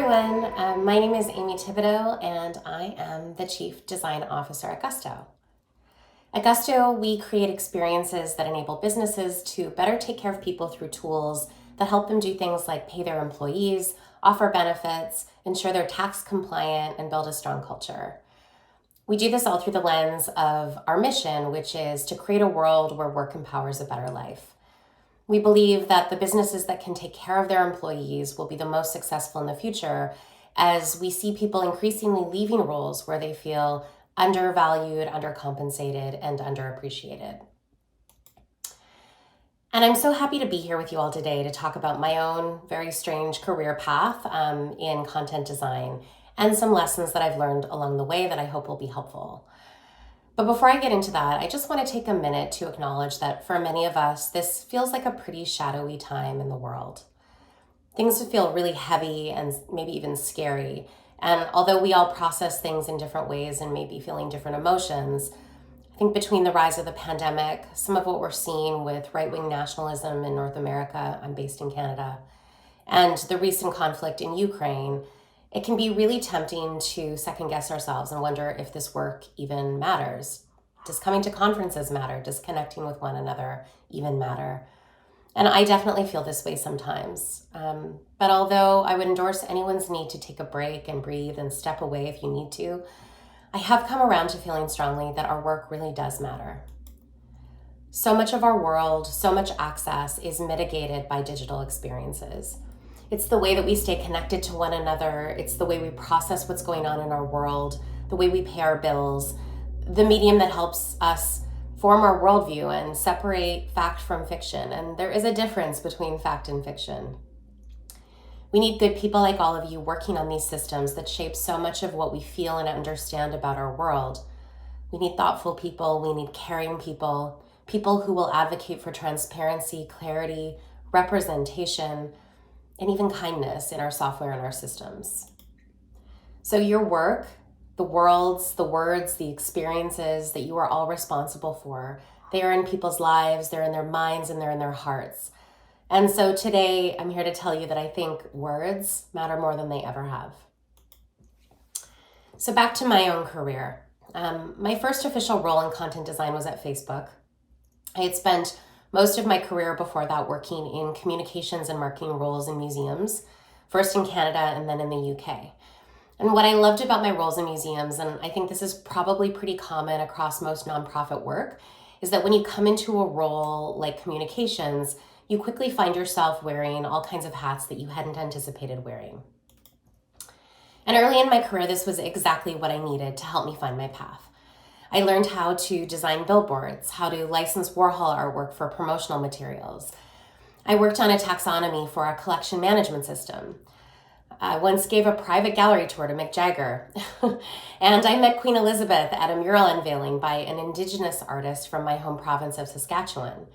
everyone. My name is Amy Thibodeau, and I am the Chief Design Officer at Gusto. At Gusto, we create experiences that enable businesses to better take care of people through tools that help them do things like pay their employees, offer benefits, ensure they're tax compliant, and build a strong culture. We do this all through the lens of our mission, which is to create a world where work empowers a better life. We believe that the businesses that can take care of their employees will be the most successful in the future, as we see people increasingly leaving roles where they feel undervalued, undercompensated, and underappreciated. And I'm so happy to be here with you all today to talk about my own very strange career path in content design and some lessons that I've learned along the way that I hope will be helpful. But before I get into that, I just want to take a minute to acknowledge that for many of us, this feels like a pretty shadowy time in the world. Things feel really heavy and maybe even scary. And although we all process things in different ways and maybe feeling different emotions, I think between the rise of the pandemic, some of what we're seeing with right-wing nationalism in North America, I'm based in Canada, and the recent conflict in Ukraine, it can be really tempting to second guess ourselves and wonder if this work even matters. Does coming to conferences matter? Does connecting with one another even matter? And I definitely feel this way sometimes. But although I would endorse anyone's need to take a break and breathe and step away if you need to, I have come around to feeling strongly that our work really does matter. So much of our world, so much access is mitigated by digital experiences. It's the way that we stay connected to one another. It's the way we process what's going on in our world, the way we pay our bills, the medium that helps us form our worldview and separate fact from fiction. And there is a difference between fact and fiction. We need good people like all of you working on these systems that shape so much of what we feel and understand about our world. We need thoughtful people. We need caring people, people who will advocate for transparency, clarity, representation, and even kindness in our software and our systems. So your work, the worlds, the words, the experiences that you are all responsible for, they are in people's lives, they're in their minds, and they're in their hearts. And so today I'm here to tell you that I think words matter more than they ever have. So back to my own career. My first official role in content design was at Facebook. I had spent most of my career before that working in communications and marketing roles in museums, first in Canada and then in the UK. And what I loved about my roles in museums, and I think this is probably pretty common across most nonprofit work, is that when you come into a role like communications, you quickly find yourself wearing all kinds of hats that you hadn't anticipated wearing. And early in my career, this was exactly what I needed to help me find my path. I learned how to design billboards, how to license Warhol artwork for promotional materials. I worked on a taxonomy for a collection management system. I once gave a private gallery tour to Mick Jagger. And I met Queen Elizabeth at a mural unveiling by an Indigenous artist from my home province of Saskatchewan.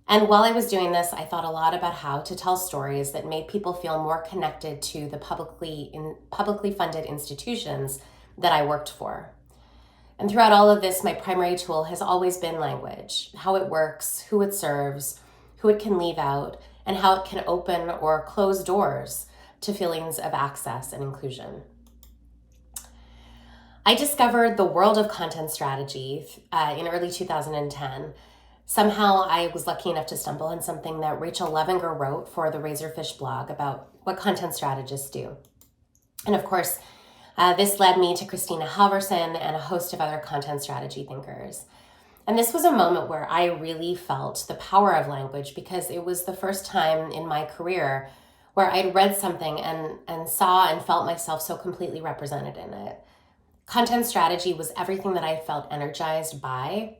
And while I was doing this, I thought a lot about how to tell stories that made people feel more connected to the publicly funded institutions that I worked for. And throughout all of this, my primary tool has always been language, how it works, who it serves, who it can leave out, and how it can open or close doors to feelings of access and inclusion. I discovered the world of content strategy in early 2010. Somehow I was lucky enough to stumble on something that Rachel Levinger wrote for the Razorfish blog about what content strategists do. And of course, this led me to Christina Halverson and a host of other content strategy thinkers. And this was a moment where I really felt the power of language, because it was the first time in my career where I'd read something and saw and felt myself so completely represented in it. Content strategy was everything that I felt energized by,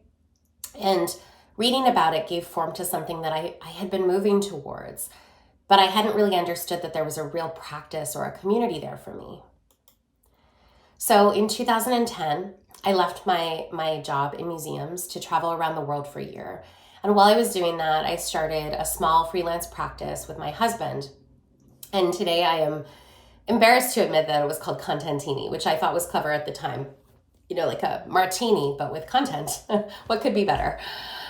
and reading about it gave form to something that I had been moving towards, but I hadn't really understood that there was a real practice or a community there for me. So in 2010, I left my job in museums to travel around the world for a year. And while I was doing that, I started a small freelance practice with my husband. And today I am embarrassed to admit that it was called Contentini, which I thought was clever at the time. You know, like a martini, but with content. What could be better?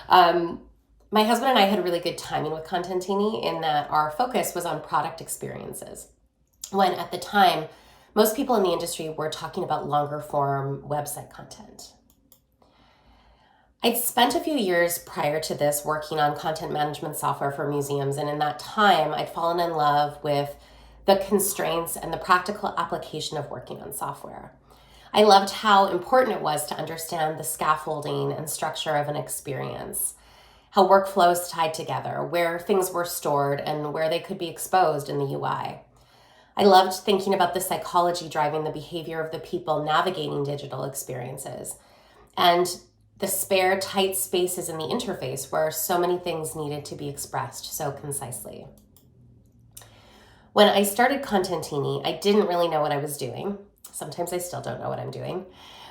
My husband and I had really good timing with Contentini in that our focus was on product experiences. when at the time, most people in the industry were talking about longer form website content. I'd spent a few years prior to this working on content management software for museums, and in that time, I'd fallen in love with the constraints and the practical application of working on software. I loved how important it was to understand the scaffolding and structure of an experience, how workflows tied together, where things were stored, and where they could be exposed in the UI. I loved thinking about the psychology driving the behavior of the people navigating digital experiences, and the spare, tight spaces in the interface where so many things needed to be expressed so concisely. When I started Contentini, I didn't really know what I was doing. Sometimes I still don't know what I'm doing,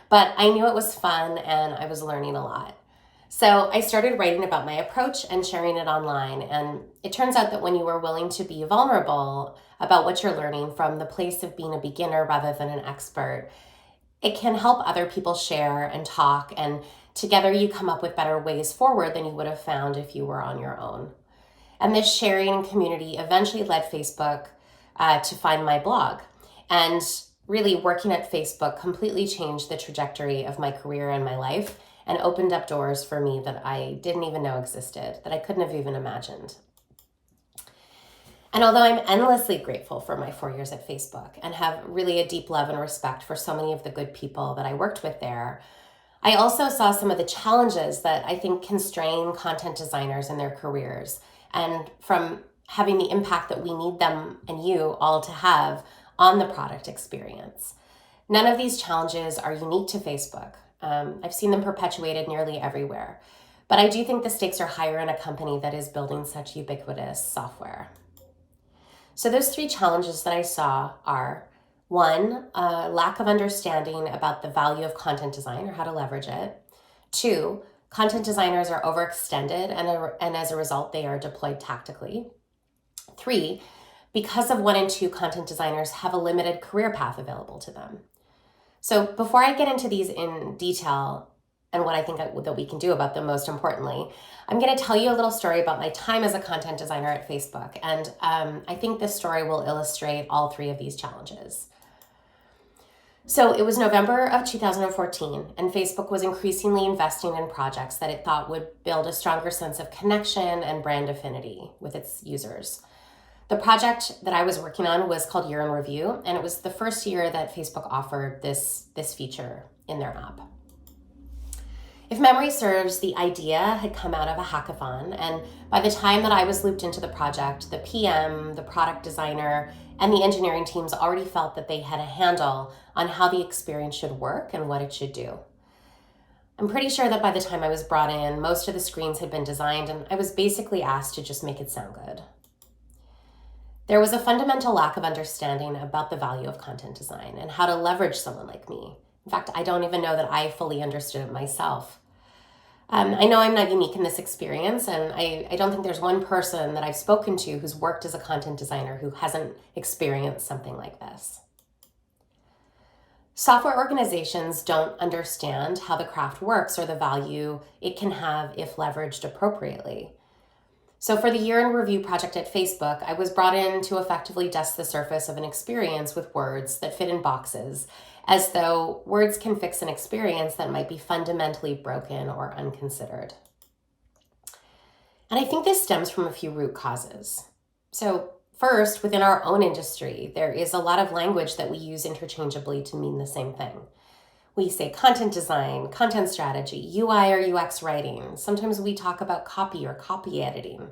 but I knew it was fun and I was learning a lot. So I started writing about my approach and sharing it online. And it turns out that when you are willing to be vulnerable about what you're learning from the place of being a beginner rather than an expert, it can help other people share and talk, and together you come up with better ways forward than you would have found if you were on your own. And this sharing and community eventually led Facebook to find my blog. And really working at Facebook completely changed the trajectory of my career and my life and opened up doors for me that I didn't even know existed, that I couldn't have even imagined. And although I'm endlessly grateful for my 4 years at Facebook and have really a deep love and respect for so many of the good people that I worked with there, I also saw some of the challenges that I think constrain content designers in their careers, and from having the impact that we need them and you all to have on the product experience. None of these challenges are unique to Facebook. I've seen them perpetuated nearly everywhere, but I do think the stakes are higher in a company that is building such ubiquitous software. So those three challenges that I saw are: one, a lack of understanding about the value of content design or how to leverage it. Two, content designers are overextended and as a result, they are deployed tactically. Three, because of 1 and 2, content designers have a limited career path available to them. So before I get into these in detail and what I think that we can do about them, most importantly, I'm going to tell you a little story about my time as a content designer at Facebook. And I think this story will illustrate all three of these challenges. So it was November of 2014, and Facebook was increasingly investing in projects that it thought would build a stronger sense of connection and brand affinity with its users. The project that I was working on was called Year in Review, and it was the first year that Facebook offered this feature in their app. If memory serves, the idea had come out of a hackathon, and by the time that I was looped into the project, the PM, the product designer, and the engineering teams already felt that they had a handle on how the experience should work and what it should do. I'm pretty sure that by the time I was brought in, most of the screens had been designed, and I was basically asked to just make it sound good. There was a fundamental lack of understanding about the value of content design and how to leverage someone like me. In fact, I don't even know that I fully understood it myself. I know I'm not unique in this experience, and I don't think there's one person that I've spoken to who's worked as a content designer who hasn't experienced something like this. Software organizations don't understand how the craft works or the value it can have if leveraged appropriately. So for the Year in Review project at Facebook, I was brought in to effectively dust the surface of an experience with words that fit in boxes, as though words can fix an experience that might be fundamentally broken or unconsidered. And I think this stems from a few root causes. So first, within our own industry, there is a lot of language that we use interchangeably to mean the same thing. We say content design, content strategy, UI or UX writing. Sometimes we talk about copy or copy editing.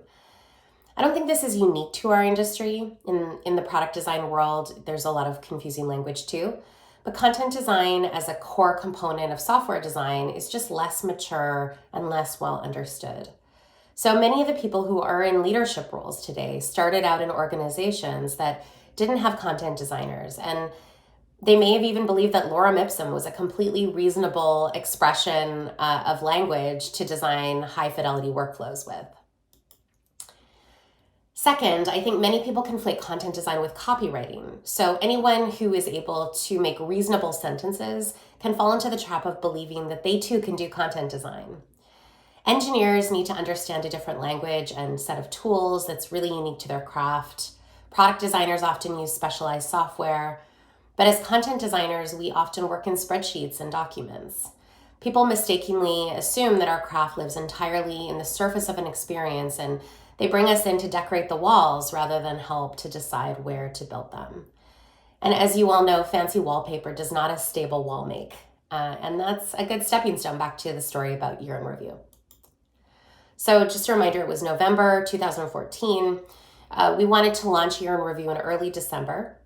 I don't think this is unique to our industry. In the product design world, there's a lot of confusing language too. But content design as a core component of software design is just less mature and less well understood. So many of the people who are in leadership roles today started out in organizations that didn't have content designers, and they may have even believed that lorem ipsum was a completely reasonable expression of language to design high-fidelity workflows with. Second, I think many people conflate content design with copywriting. So anyone who is able to make reasonable sentences can fall into the trap of believing that they too can do content design. Engineers need to understand a different language and set of tools that's really unique to their craft. Product designers often use specialized software. But as content designers, we often work in spreadsheets and documents. People mistakenly assume that our craft lives entirely in the surface of an experience, and they bring us in to decorate the walls rather than help to decide where to build them. And as you all know, fancy wallpaper does not a stable wall make. And that's a good stepping stone back to the story about year in review. So just a reminder, it was November 2014. We wanted to launch year in review in early December.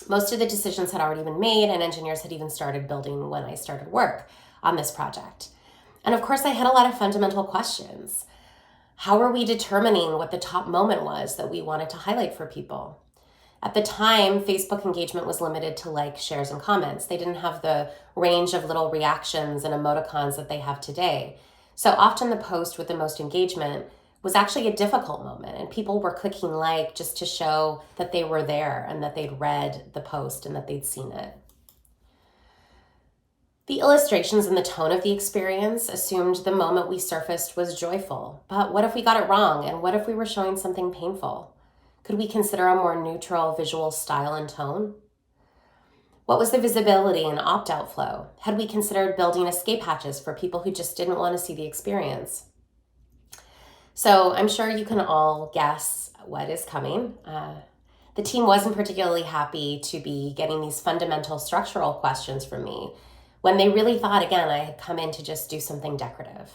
Most of the decisions had already been made, and engineers had even started building when I started work on this project. And of course, I had a lot of fundamental questions. How were we determining what the top moment was that we wanted to highlight for people? At the time, Facebook engagement was limited to likes, shares, and comments. They didn't have the range of little reactions and emoticons that they have today. So often the post with the most engagement was actually a difficult moment, and people were clicking like just to show that they were there and that they'd read the post and that they'd seen it. The illustrations and the tone of the experience assumed the moment we surfaced was joyful. But what if we got it wrong? And what if we were showing something painful? Could we consider a more neutral visual style and tone? What was the visibility and opt-out flow? Had we considered building escape hatches for people who just didn't want to see the experience? So I'm sure you can all guess what is coming. The team wasn't particularly happy to be getting these fundamental structural questions from me when they really thought, again, I had come in to just do something decorative.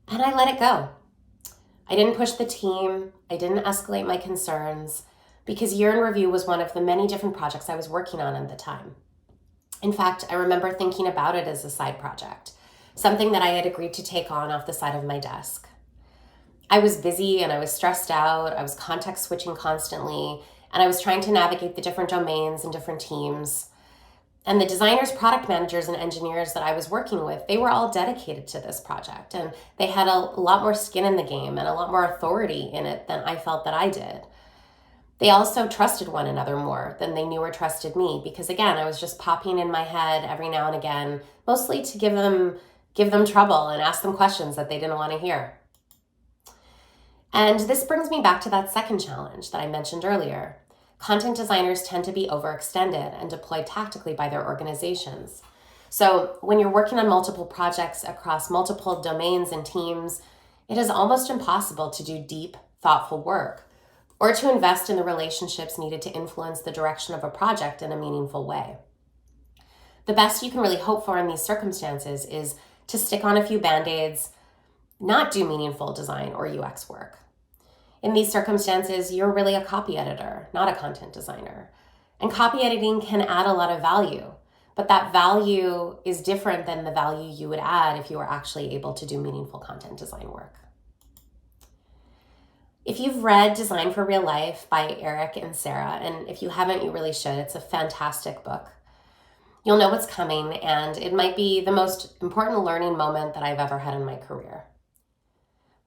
And I let it go. I didn't push the team. I didn't escalate my concerns because year in review was one of the many different projects I was working on at the time. In fact, I remember thinking about it as a side project, something that I had agreed to take on off the side of my desk. I was busy and I was stressed out. I was context switching constantly, and I was trying to navigate the different domains and different teams. And the designers, product managers, and engineers that I was working with, they were all dedicated to this project, and they had a lot more skin in the game and a lot more authority in it than I felt that I did. They also trusted one another more than they knew or trusted me because, again, I was just popping in my head every now and again, mostly to give them trouble and ask them questions that they didn't want to hear. And this brings me back to that second challenge that I mentioned earlier. Content designers tend to be overextended and deployed tactically by their organizations. So when you're working on multiple projects across multiple domains and teams, it is almost impossible to do deep, thoughtful work or to invest in the relationships needed to influence the direction of a project in a meaningful way. The best you can really hope for in these circumstances is to stick on a few band-aids, not do meaningful design or UX work. In these circumstances, you're really a copy editor, not a content designer. And copy editing can add a lot of value, but that value is different than the value you would add if you were actually able to do meaningful content design work. If you've read Design for Real Life by Eric and Sarah, and if you haven't, you really should. It's a fantastic book. You'll know what's coming, and it might be the most important learning moment that I've ever had in my career.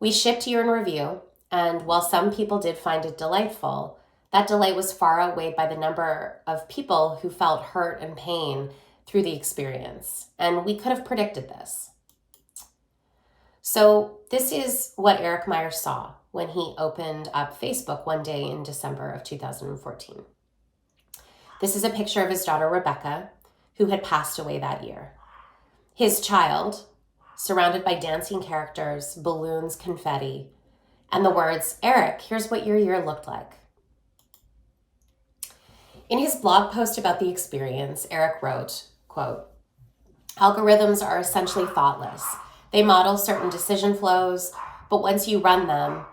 We shipped year in review, and while some people did find it delightful, that delight was far outweighed by the number of people who felt hurt and pain through the experience. And we could have predicted this. So this is what Eric Meyer saw when he opened up Facebook one day in December of 2014. This is a picture of his daughter, Rebecca, who had passed away that year. His child, surrounded by dancing characters, balloons, confetti, and the words, "Eric, here's what your year looked like." In his blog post about the experience, Eric wrote, quote, "Algorithms are essentially thoughtless. They model certain decision flows, but once you run them,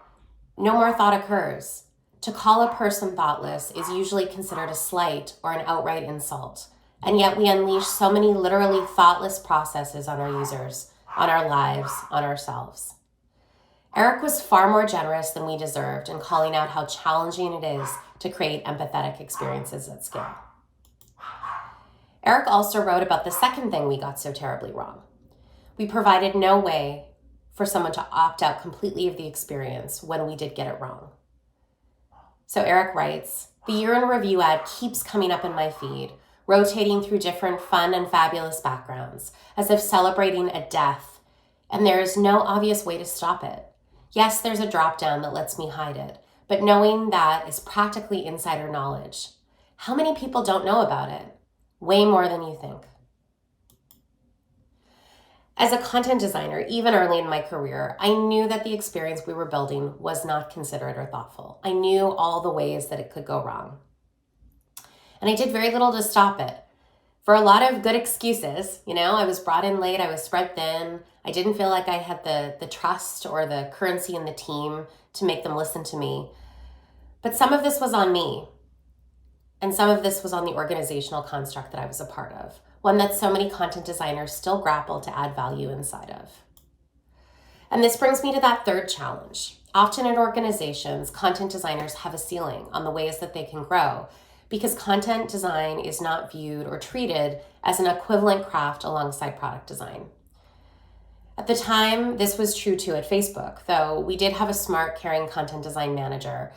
no more thought occurs. To call a person thoughtless is usually considered a slight or an outright insult. And yet we unleash so many literally thoughtless processes on our users, on our lives, on ourselves." Eric was far more generous than we deserved in calling out how challenging it is to create empathetic experiences at scale. Eric also wrote about the second thing we got so terribly wrong. We provided no way for someone to opt out completely of the experience when we did get it wrong. So Eric writes, "The year in review ad keeps coming up in my feed, rotating through different fun and fabulous backgrounds, as if celebrating a death, and there is no obvious way to stop it. Yes, there's a drop down that lets me hide it, but knowing that is practically insider knowledge. How many people don't know about it? Way more than you think. As a content designer, even early in my career, I knew that the experience we were building was not considerate or thoughtful. I knew all the ways that it could go wrong. And I did very little to stop it. For a lot of good excuses, I was brought in late, I was spread thin, I didn't feel like I had the trust or the currency in the team to make them listen to me. But some of this was on me, and some of this was on the organizational construct that I was a part of, one that so many content designers still grapple to add value inside of. And this brings me to that third challenge. Often in organizations, content designers have a ceiling on the ways that they can grow, because content design is not viewed or treated as an equivalent craft alongside product design. At the time, this was true too at Facebook, though we did have a smart, caring content design manager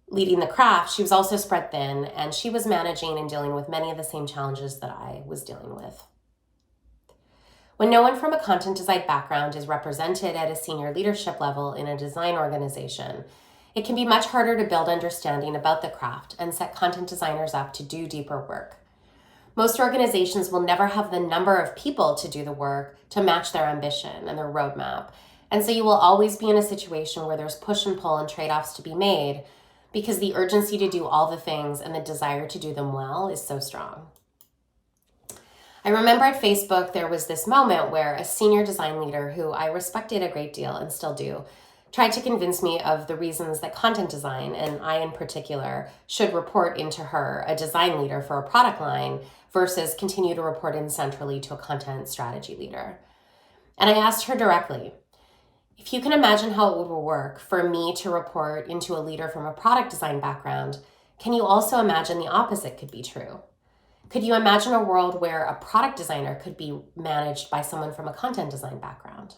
leading the craft. She was also spread thin, and she was managing and dealing with many of the same challenges that I was dealing with. When no one from a content design background is represented at a senior leadership level in a design organization, it can be much harder to build understanding about the craft and set content designers up to do deeper work. Most organizations will never have the number of people to do the work to match their ambition and their roadmap. And so you will always be in a situation where there's push and pull and trade-offs to be made, because the urgency to do all the things and the desire to do them well is so strong. I remember at Facebook, there was this moment where a senior design leader who I respected a great deal and still do, tried to convince me of the reasons that content design, and I in particular, should report into her, a design leader for a product line, versus continue to report in centrally to a content strategy leader. And I asked her directly, if you can imagine how it would work for me to report into a leader from a product design background, can you also imagine the opposite could be true? Could you imagine a world where a product designer could be managed by someone from a content design background?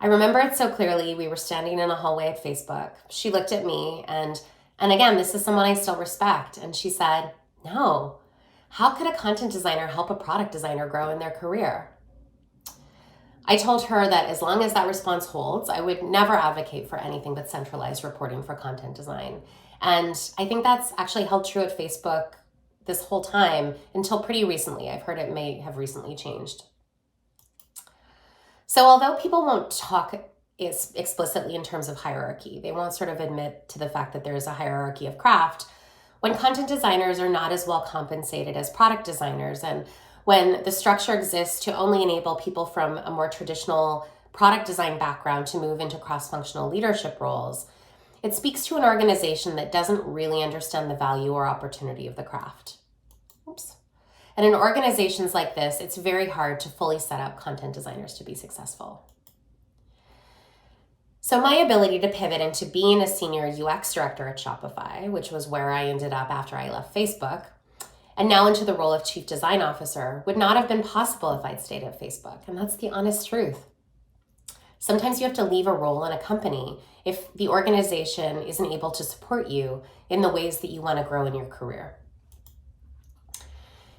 I remember it so clearly. We were standing in a hallway at Facebook. She looked at me, and again, this is someone I still respect, and she said, no. How could a content designer help a product designer grow in their career? I told her that as long as that response holds, I would never advocate for anything but centralized reporting for content design. And I think that's actually held true at Facebook this whole time until pretty recently. I've heard it may have recently changed. So although people won't talk explicitly in terms of hierarchy, they won't sort of admit to the fact that there's a hierarchy of craft, when content designers are not as well compensated as product designers, and when the structure exists to only enable people from a more traditional product design background to move into cross-functional leadership roles, it speaks to an organization that doesn't really understand the value or opportunity of the craft. Oops. And in organizations like this, it's very hard to fully set up content designers to be successful. So my ability to pivot into being a senior UX director at Shopify, which was where I ended up after I left Facebook, and now into the role of chief design officer, would not have been possible if I'd stayed at Facebook. And that's the honest truth. Sometimes you have to leave a role in a company if the organization isn't able to support you in the ways that you want to grow in your career.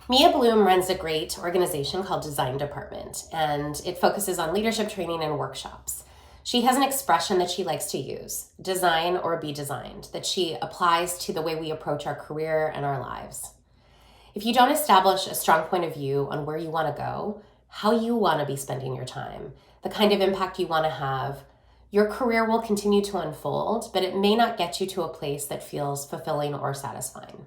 Mia Bloom runs a great organization called Design Department, and it focuses on leadership training and workshops. She has an expression that she likes to use, design or be designed, that she applies to the way we approach our career and our lives. If you don't establish a strong point of view on where you want to go, how you want to be spending your time, the kind of impact you want to have, your career will continue to unfold, but it may not get you to a place that feels fulfilling or satisfying.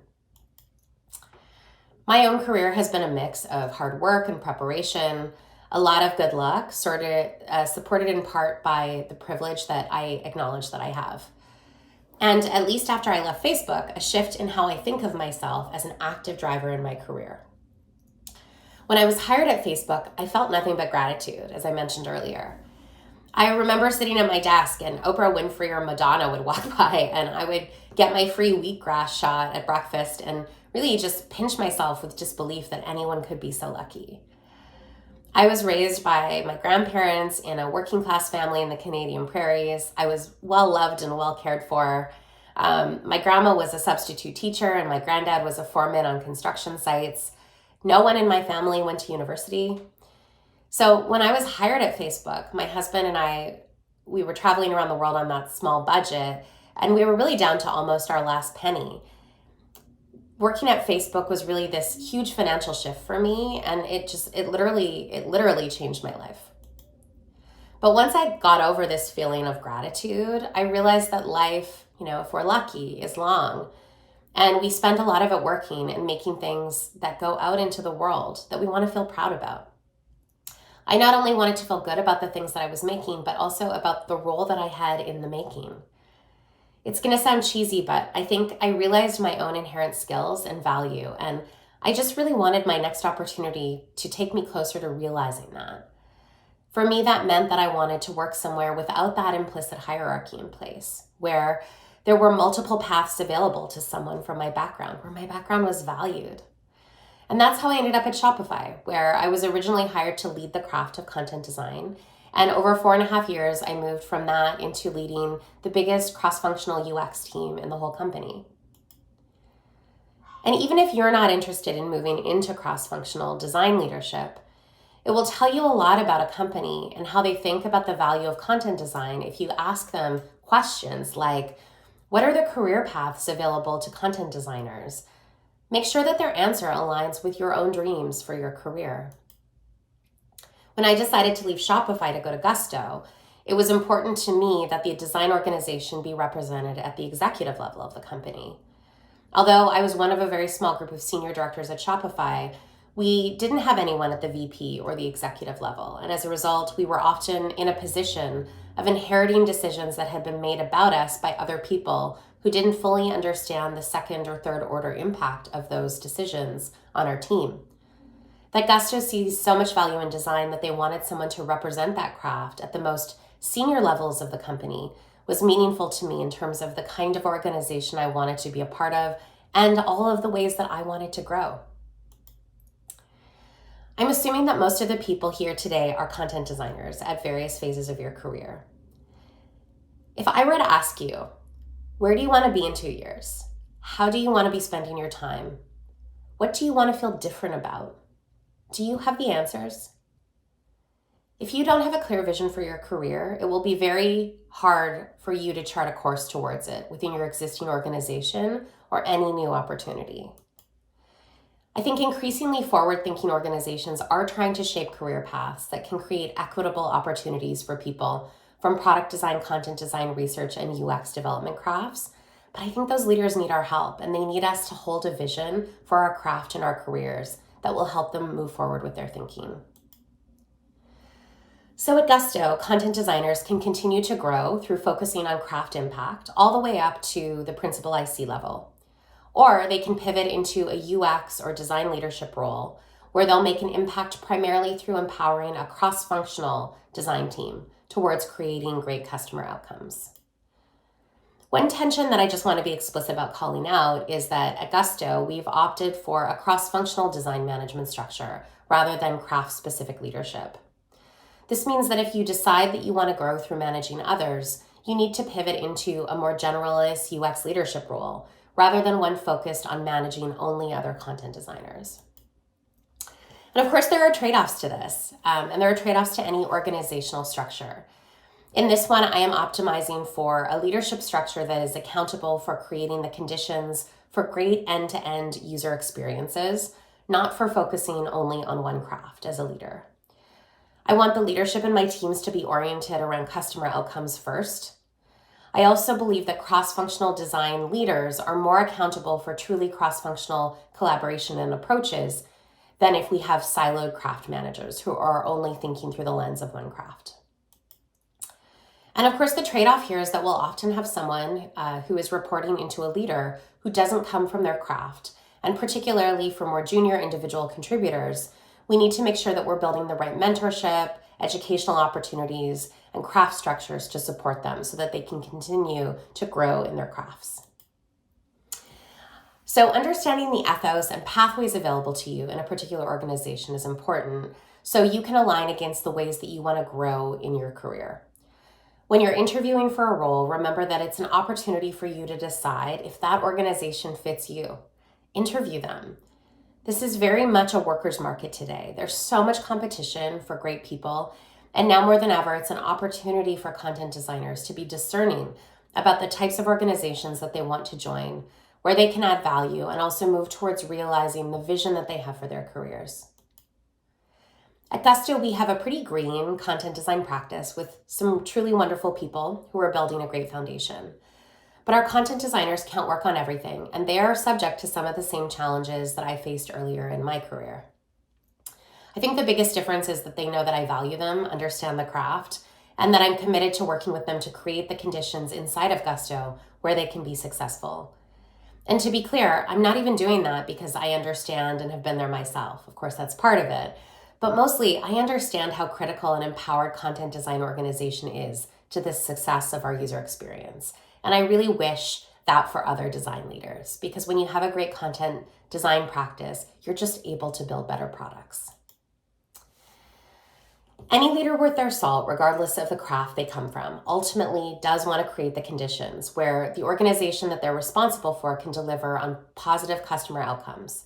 My own career has been a mix of hard work and preparation, a lot of good luck, supported in part by the privilege that I acknowledge that I have. And at least after I left Facebook, a shift in how I think of myself as an active driver in my career. When I was hired at Facebook, I felt nothing but gratitude, as I mentioned earlier. I remember sitting at my desk and Oprah Winfrey or Madonna would walk by, and I would get my free wheatgrass shot at breakfast and really just pinch myself with disbelief that anyone could be so lucky. I was raised by my grandparents in a working class family in the Canadian prairies. I was well loved and well cared for. My grandma was a substitute teacher and my granddad was a foreman on construction sites. No one in my family went to university. So when I was hired at Facebook, my husband and I, we were traveling around the world on that small budget, And we were really down to almost our last penny. Working at Facebook was really this huge financial shift for me, and it literally changed my life. But once I got over this feeling of gratitude, I realized that life, if we're lucky, is long. And we spend a lot of it working and making things that go out into the world that we want to feel proud about. I not only wanted to feel good about the things that I was making, but also about the role that I had in the making. It's going to sound cheesy, but I think I realized my own inherent skills and value, and I just really wanted my next opportunity to take me closer to realizing that. For me, that meant that I wanted to work somewhere without that implicit hierarchy in place, where there were multiple paths available to someone from my background, where my background was valued. And that's how I ended up at Shopify, where I was originally hired to lead the craft of content design. And over 4.5 years, I moved from that into leading the biggest cross-functional UX team in the whole company. And even if you're not interested in moving into cross-functional design leadership, it will tell you a lot about a company and how they think about the value of content design if you ask them questions like, what are the career paths available to content designers? Make sure that their answer aligns with your own dreams for your career. When I decided to leave Shopify to go to Gusto, it was important to me that the design organization be represented at the executive level of the company. Although I was one of a very small group of senior directors at Shopify, we didn't have anyone at the VP or the executive level. And as a result, we were often in a position of inheriting decisions that had been made about us by other people who didn't fully understand the second or third order impact of those decisions on our team. That Gusto sees so much value in design that they wanted someone to represent that craft at the most senior levels of the company was meaningful to me in terms of the kind of organization I wanted to be a part of and all of the ways that I wanted to grow. I'm assuming that most of the people here today are content designers at various phases of your career. If I were to ask you, where do you want to be in 2 years? How do you want to be spending your time? What do you want to feel different about? Do you have the answers? If you don't have a clear vision for your career, it will be very hard for you to chart a course towards it within your existing organization or any new opportunity. I think increasingly forward-thinking organizations are trying to shape career paths that can create equitable opportunities for people from product design, content design, research, and UX development crafts. But I think those leaders need our help, and they need us to hold a vision for our craft and our careers that will help them move forward with their thinking. So at Gusto, content designers can continue to grow through focusing on craft impact all the way up to the principal IC level. Or they can pivot into a UX or design leadership role where they'll make an impact primarily through empowering a cross-functional design team towards creating great customer outcomes. One tension that I just want to be explicit about calling out is that at Gusto, we've opted for a cross-functional design management structure rather than craft-specific leadership. This means that if you decide that you want to grow through managing others, you need to pivot into a more generalist UX leadership role rather than one focused on managing only other content designers. And of course, there are trade-offs to this, and there are trade-offs to any organizational structure. In this one, I am optimizing for a leadership structure that is accountable for creating the conditions for great end-to-end user experiences, not for focusing only on one craft as a leader. I want the leadership in my teams to be oriented around customer outcomes first. I also believe that cross-functional design leaders are more accountable for truly cross-functional collaboration and approaches than if we have siloed craft managers who are only thinking through the lens of one craft. And of course, the trade-off here is that we'll often have someone who is reporting into a leader who doesn't come from their craft. And particularly for more junior individual contributors, we need to make sure that we're building the right mentorship, educational opportunities, and craft structures to support them so that they can continue to grow in their crafts. So understanding the ethos and pathways available to you in a particular organization is important so you can align against the ways that you want to grow in your career. When you're interviewing for a role, remember that it's an opportunity for you to decide if that organization fits you. Interview them. This is very much a worker's market today. There's so much competition for great people, and now more than ever, it's an opportunity for content designers to be discerning about the types of organizations that they want to join, where they can add value, and also move towards realizing the vision that they have for their careers. At Gusto, we have a pretty green content design practice with some truly wonderful people who are building a great foundation. But our content designers can't work on everything, and they are subject to some of the same challenges that I faced earlier in my career. I think the biggest difference is that they know that I value them, understand the craft, and that I'm committed to working with them to create the conditions inside of Gusto where they can be successful. And to be clear, I'm not even doing that because I understand and have been there myself. Of course, that's part of it. But mostly, I understand how critical an empowered content design organization is to the success of our user experience. And I really wish that for other design leaders, because when you have a great content design practice, you're just able to build better products. Any leader worth their salt, regardless of the craft they come from, ultimately does want to create the conditions where the organization that they're responsible for can deliver on positive customer outcomes.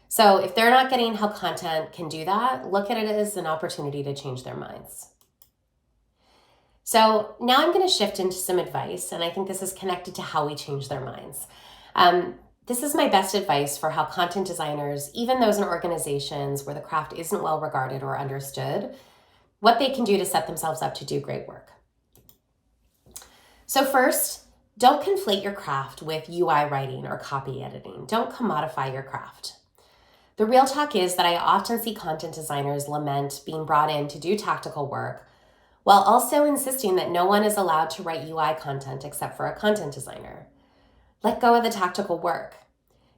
So if they're not getting how content can do that, look at it as an opportunity to change their minds. So now I'm going to shift into some advice, and I think this is connected to how we change their minds. This is my best advice for how content designers, even those in organizations where the craft isn't well regarded or understood, what they can do to set themselves up to do great work. So first, don't conflate your craft with UI writing or copy editing. Don't commodify your craft. The real talk is that I often see content designers lament being brought in to do tactical work, while also insisting that no one is allowed to write UI content except for a content designer. Let go of the tactical work.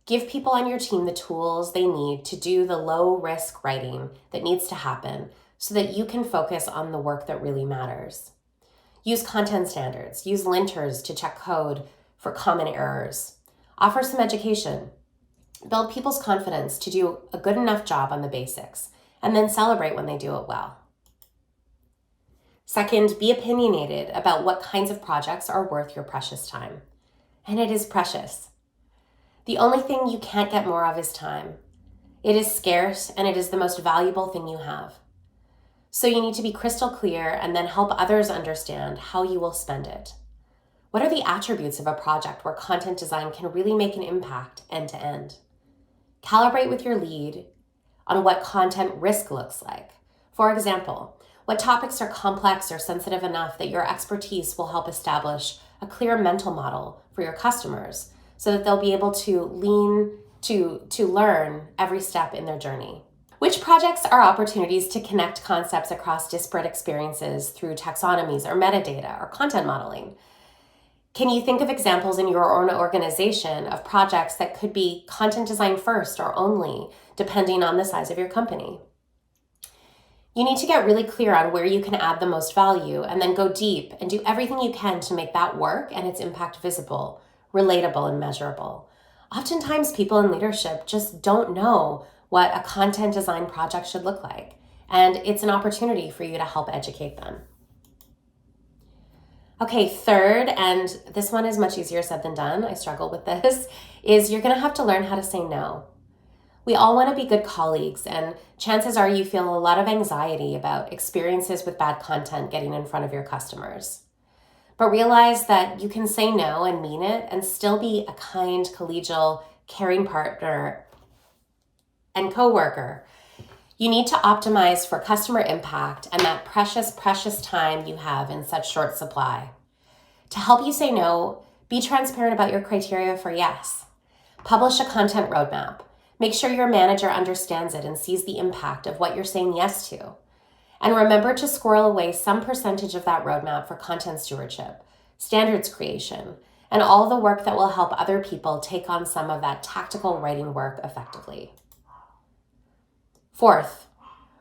Give people on your team the tools they need to do the low-risk writing that needs to happen so that you can focus on the work that really matters. Use content standards. Use linters to check code for common errors. Offer some education. Build people's confidence to do a good enough job on the basics, and then celebrate when they do it well. Second, be opinionated about what kinds of projects are worth your precious time. And it is precious. The only thing you can't get more of is time. It is scarce, and it is the most valuable thing you have. So you need to be crystal clear and then help others understand how you will spend it. What are the attributes of a project where content design can really make an impact end to end? Calibrate with your lead on what content risk looks like. For example, what topics are complex or sensitive enough that your expertise will help establish a clear mental model for your customers so that they'll be able to learn every step in their journey. Which projects are opportunities to connect concepts across disparate experiences through taxonomies or metadata or content modeling? Can you think of examples in your own organization of projects that could be content design first or only, depending on the size of your company? You need to get really clear on where you can add the most value and then go deep and do everything you can to make that work and its impact visible, relatable, and measurable. Oftentimes, people in leadership just don't know what a content design project should look like, and it's an opportunity for you to help educate them. Okay, third, and this one is much easier said than done, I struggle with this, is you're gonna have to learn how to say no. We all wanna be good colleagues, and chances are you feel a lot of anxiety about experiences with bad content getting in front of your customers. But realize that you can say no and mean it and still be a kind, collegial, caring partner and coworker. You need to optimize for customer impact and that precious, precious time you have in such short supply. To help you say no, be transparent about your criteria for yes. Publish a content roadmap. Make sure your manager understands it and sees the impact of what you're saying yes to. And remember to squirrel away some percentage of that roadmap for content stewardship, standards creation, and all the work that will help other people take on some of that tactical writing work effectively. Fourth,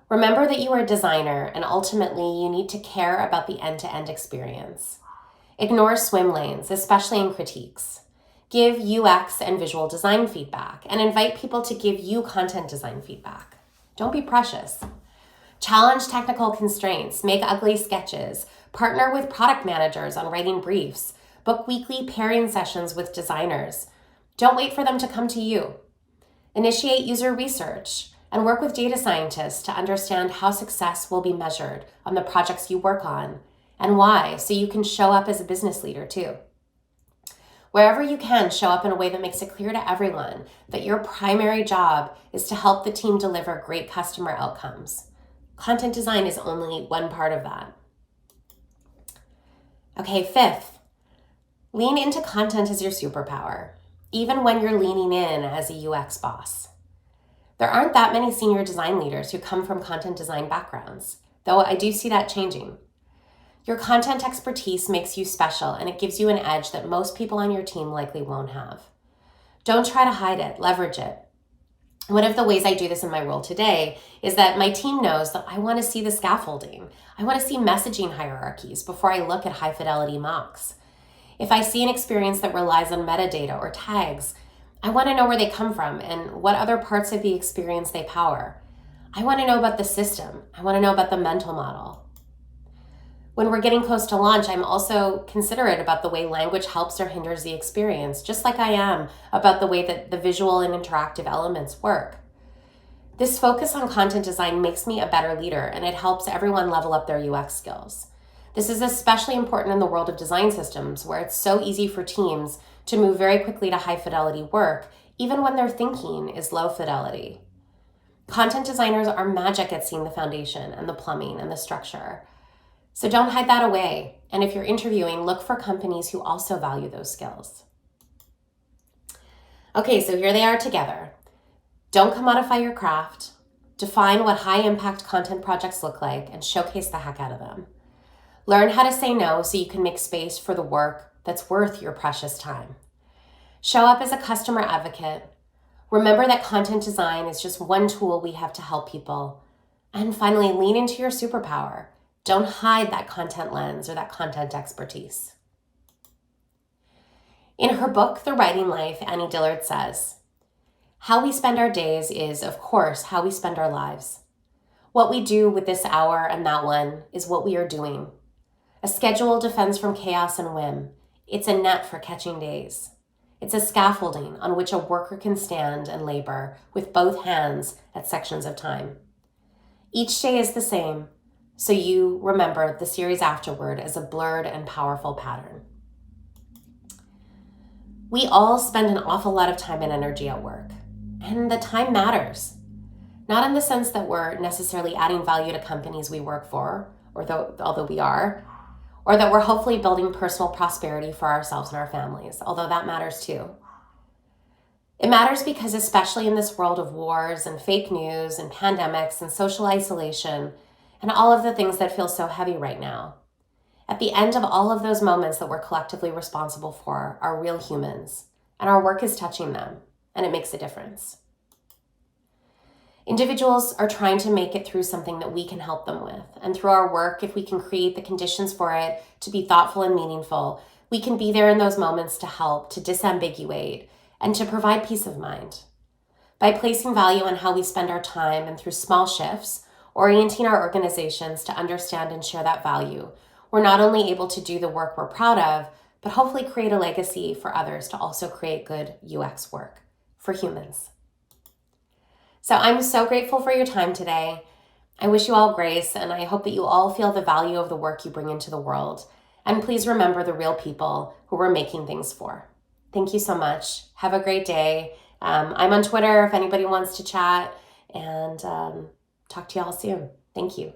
remember that you are a designer and ultimately you need to care about the end-to-end experience. Ignore swim lanes, especially in critiques. Give UX and visual design feedback and invite people to give you content design feedback. Don't be precious. Challenge technical constraints, make ugly sketches, partner with product managers on writing briefs, book weekly pairing sessions with designers. Don't wait for them to come to you. Initiate user research and work with data scientists to understand how success will be measured on the projects you work on and why, so you can show up as a business leader too. Wherever you can, show up in a way that makes it clear to everyone that your primary job is to help the team deliver great customer outcomes. Content design is only one part of that. Okay, 5th, lean into content as your superpower, even when you're leaning in as a UX boss. There aren't that many senior design leaders who come from content design backgrounds, though I do see that changing. Your content expertise makes you special, and it gives you an edge that most people on your team likely won't have. Don't try to hide it, leverage it. One of the ways I do this in my role today is that my team knows that I want to see the scaffolding. I want to see messaging hierarchies before I look at high fidelity mocks. If I see an experience that relies on metadata or tags, I want to know where they come from and what other parts of the experience they power. I want to know about the system. I want to know about the mental model. When we're getting close to launch, I'm also considerate about the way language helps or hinders the experience, just like I am about the way that the visual and interactive elements work. This focus on content design makes me a better leader, and it helps everyone level up their UX skills. This is especially important in the world of design systems, where it's so easy for teams to move very quickly to high fidelity work, even when their thinking is low fidelity. Content designers are magic at seeing the foundation and the plumbing and the structure. So don't hide that away. And if you're interviewing, look for companies who also value those skills. Okay, so here they are together. Don't commodify your craft. Define what high impact content projects look like and showcase the heck out of them. Learn how to say no so you can make space for the work that's worth your precious time. Show up as a customer advocate. Remember that content design is just one tool we have to help people. And finally, lean into your superpower. Don't hide that content lens or that content expertise. In her book, The Writing Life, Annie Dillard says, "How we spend our days is, of course, how we spend our lives. What we do with this hour and that one is what we are doing. A schedule defends from chaos and whim. It's a net for catching days. It's a scaffolding on which a worker can stand and labor with both hands at sections of time. Each day is the same, so you remember the series afterward as a blurred and powerful pattern." We all spend an awful lot of time and energy at work, and the time matters. Not in the sense that we're necessarily adding value to companies we work for, although we are, or that we're hopefully building personal prosperity for ourselves and our families, although that matters too. It matters because, especially in this world of wars and fake news and pandemics and social isolation and all of the things that feel so heavy right now, at the end of all of those moments that we're collectively responsible for are real humans, and our work is touching them, and it makes a difference. Individuals are trying to make it through something that we can help them with, and through our work, if we can create the conditions for it to be thoughtful and meaningful, we can be there in those moments to help, to disambiguate, and to provide peace of mind. By placing value on how we spend our time and through small shifts, orienting our organizations to understand and share that value, we're not only able to do the work we're proud of, but hopefully create a legacy for others to also create good UX work for humans. So I'm so grateful for your time today. I wish you all grace, and I hope that you all feel the value of the work you bring into the world. And please remember the real people who we're making things for. Thank you so much. Have a great day. I'm on Twitter if anybody wants to chat, and talk to you all soon. Thank you.